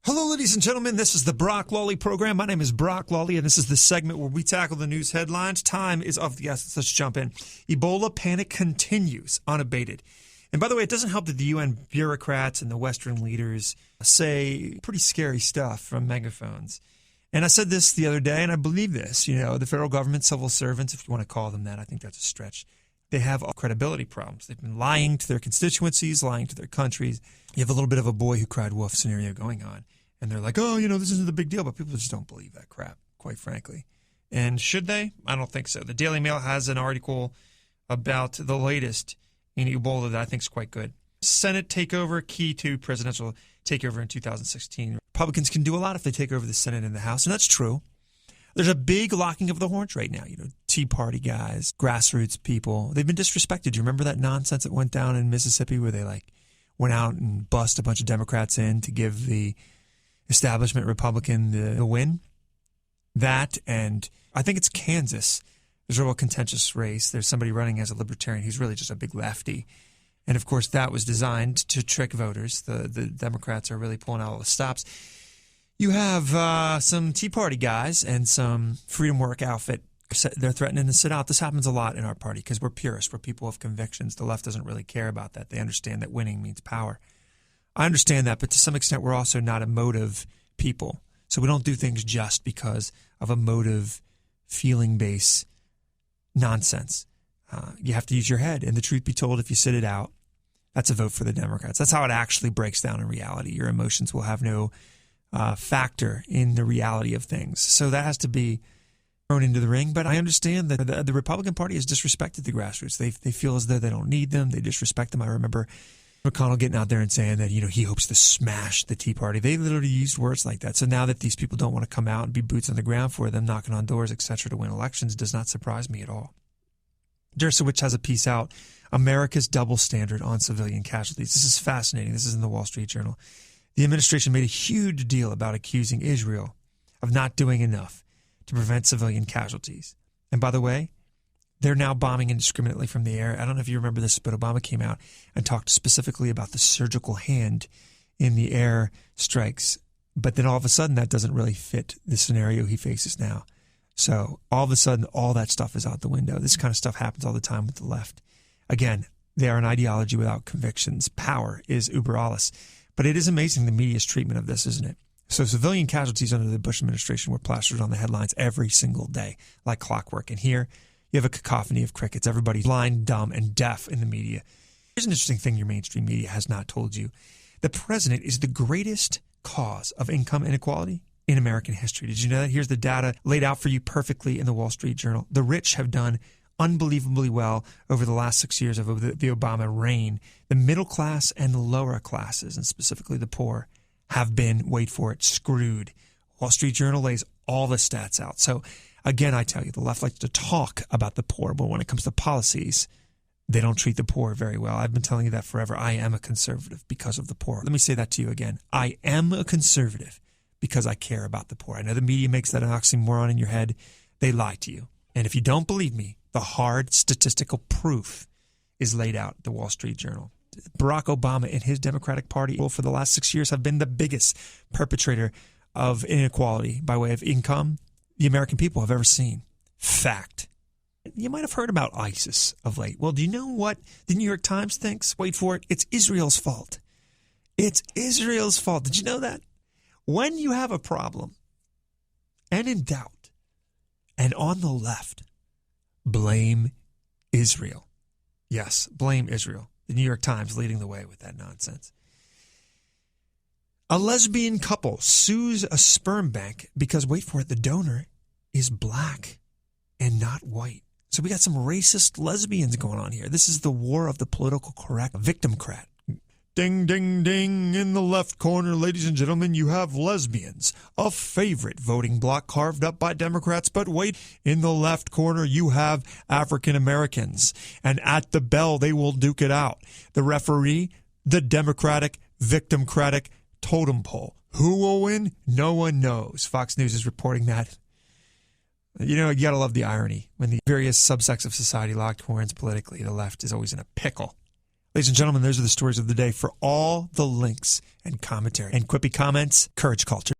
Hello, ladies and gentlemen. This is the Brock Lawley program. My name is Brock Lawley, and this is the segment where we tackle the news headlines. Time is of the essence. Let's jump in. Ebola panic continues unabated. And by the way, it doesn't help that the UN bureaucrats and the Western leaders say pretty scary stuff from megaphones. And I said this the other day, and I believe this. You know, the federal government, civil servants, if you want to call them that, I think that's a stretch. They have credibility problems. They've been lying to their constituencies, lying to their countries. You have a little bit of a boy who cried wolf scenario going on. And they're like, oh, this isn't the big deal. But people just don't believe that crap, quite frankly. And should they? I don't think so. The Daily Mail has an article about the latest in Ebola that I think is quite good. Senate takeover, key to presidential takeover in 2016. Republicans can do a lot if they take over the Senate and the House, and that's true. There's a big locking of the horns right now. Tea Party guys, grassroots people, they've been disrespected. Do you remember that nonsense that went down in Mississippi where they went out and bust a bunch of Democrats in to give the establishment Republican the win? That, and I think it's Kansas. There's a real contentious race. There's somebody running as a libertarian who's really just a big lefty. And, of course, that was designed to trick voters. The Democrats are really pulling out all the stops. You have some Tea Party guys and some Freedom Work outfit. They're threatening to sit out. This happens a lot in our party because we're purists. We're people of convictions. The left doesn't really care about that. They understand that winning means power. I understand that, but to some extent, we're also not emotive people. So we don't do things just because of emotive, feeling-based nonsense. You have to use your head. And the truth be told, if you sit it out, that's a vote for the Democrats. That's how it actually breaks down in reality. Your emotions will have no factor in the reality of things. So that has to be thrown into the ring. But I understand that the Republican Party has disrespected the grassroots. They feel as though they don't need them. They disrespect them. I remember McConnell getting out there and saying that, he hopes to smash the Tea Party. They literally used words like that. So now that these people don't want to come out and be boots on the ground for them, knocking on doors, etc., to win elections, does not surprise me at all. Dersowitz has a piece out, America's Double Standard on Civilian Casualties. This is fascinating. This is in the Wall Street Journal. The administration made a huge deal about accusing Israel of not doing enough to prevent civilian casualties. And by the way, they're now bombing indiscriminately from the air. I don't know if you remember this, but Obama came out and talked specifically about the surgical hand in the air strikes. But then all of a sudden, that doesn't really fit the scenario he faces now. So all of a sudden, all that stuff is out the window. This kind of stuff happens all the time with the left. Again, they are an ideology without convictions. Power is uber alles. But it is amazing the media's treatment of this, isn't it? So civilian casualties under the Bush administration were plastered on the headlines every single day, like clockwork. And here, you have a cacophony of crickets. Everybody's blind, dumb, and deaf in the media. Here's an interesting thing your mainstream media has not told you. The president is the greatest cause of income inequality in American history. Did you know that? Here's the data laid out for you perfectly in the Wall Street Journal. The rich have done unbelievably well over the last 6 years of the Obama reign. The middle class and the lower classes, and specifically the poor, have been, wait for it, screwed. Wall Street Journal lays all the stats out. So again, I tell you, the left likes to talk about the poor, but when it comes to policies, they don't treat the poor very well. I've been telling you that forever. I am a conservative because of the poor. Let me say that to you again. I am a conservative because I care about the poor. I know the media makes that an oxymoron in your head. They lie to you. And if you don't believe me, the hard statistical proof is laid out at the Wall Street Journal. Barack Obama and his Democratic Party for the last 6 years have been the biggest perpetrator of inequality by way of income the American people have ever seen. Fact. You might have heard about ISIS of late. Well, do you know what the New York Times thinks? Wait for it. It's Israel's fault. It's Israel's fault. Did you know that? When you have a problem and in doubt and on the left, blame Israel. Yes, blame Israel. The New York Times leading the way with that nonsense. A lesbian couple sues a sperm bank because, wait for it, the donor is black and not white. So we got some racist lesbians going on here. This is the war of the political correct victimcrat. Ding, ding, ding. In the left corner, ladies and gentlemen, you have lesbians, a favorite voting bloc carved up by Democrats. But wait, in the left corner, you have African Americans. And at the bell, they will duke it out. The referee, the Democratic, victimcratic totem pole. Who will win? No one knows. Fox News is reporting that. You know, you got to love the irony. When the various subsects of society locked horns politically, the left is always in a pickle. Ladies and gentlemen, those are the stories of the day. For all the links and commentary and quippy comments, Courage Culture.